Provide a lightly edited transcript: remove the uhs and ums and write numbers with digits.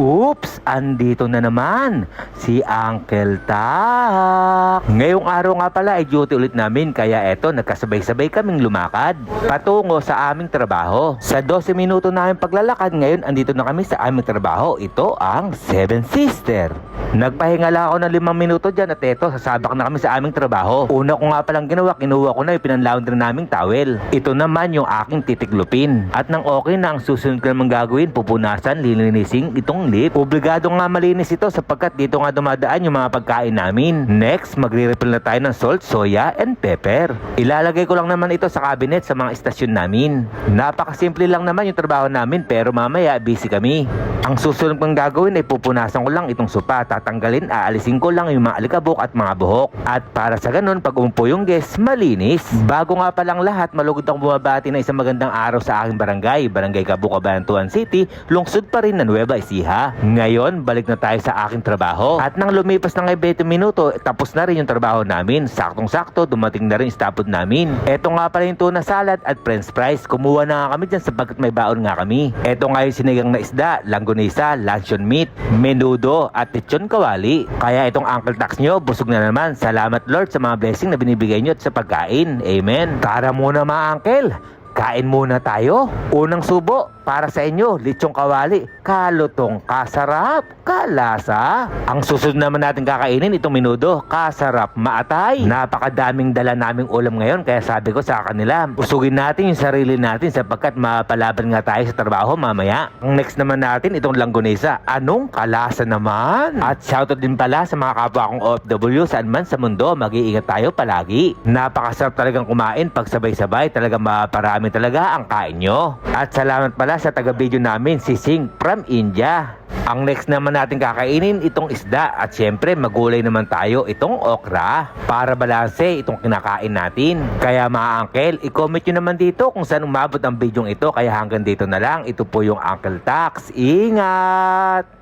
Oops! Andito na naman si Uncle Tak. Ngayong araw nga pala ay duty ulit namin kaya eto nagkasabay-sabay kaming lumakad patungo sa aming trabaho. Sa 12 minuto namin paglalakad ngayon andito na kami sa aming trabaho. Ito ang Seven Sister. Nagpahinga lang ako ng 5 minuto dyan at eto sasabak na kami sa aming trabaho. Una ko nga palang ginawa, kinuha ko na yung pinanlaundry naming towel. Ito naman yung aking titiklupin. At nang okay na ang susunod ko naman gagawin, pupunasan, lilinisin itong lip. Obligado nga malinis ito sapagkat dito nga dumadaan yung mga pagkain namin. Next, magre-refill na tayo ng salt, soya, and pepper. Ilalagay ko lang naman ito sa cabinet sa mga istasyon namin. Napakasimple lang naman yung trabaho namin pero mamaya busy kami. Ang susunod kong gagawin ay pupunasan ko lang itong sopa. Tatanggalin, aalisin ko lang yung mga alikabok at mga buhok. At para sa ganun, pag umupo yung guest, malinis. Bago nga palang lahat, malugod akong bumabati na isang magandang araw sa aking barangay. Barangay Cabuk, Cabanatuan City, lungsod pa rin ng Nueva Ecija. Ngayon, balik na tayo sa aking trabaho. At nang lumipas ng 20 minuto, tapos na rin yung trabaho namin. Saktong-sakto, dumating na rin yung stopod namin. Eto nga pala yung tuna salad at french fries. Kumuha na nga kami dyan sapagkat may baon nga kami. Eto nga yung sinigang na isda, langgonisa, luncheon meat, menudo, at lechon kawali. Kaya itong Uncle Tax nyo, busog na naman. Salamat Lord sa mga blessing na binibigay nyo at sa pagkain. Amen. Tara muna mga uncle. Kain muna tayo. Unang subo para sa inyo, lechong kawali. Kalutong, kasarap, kalasa. Ang susunod naman natin kakainin itong menudo. Kasarap, maatay. Napakadaming dala naming ulam ngayon kaya sabi ko sa kanila, usugin natin yung sarili natin sapagkat mapalaban nga tayo sa trabaho mamaya. Ang next naman natin itong langgonesa. Anong kalasa naman? At shoutout din pala sa mga kapwa kong OFW saan man sa mundo. Mag-iingat tayo palagi. Napakasarap talagang kumain pag sabay-sabay. Talagang maparami talaga ang kain nyo. At salamat pala sa taga-video namin, si Sing from India. Ang next naman natin kakainin itong isda at syempre magulay naman tayo itong okra para balanse itong kinakain natin. Kaya mga uncle, i-comment nyo naman dito kung saan umabot ang video ito. Kaya hanggang dito na lang. Ito po yung Uncle Tax. Ingat!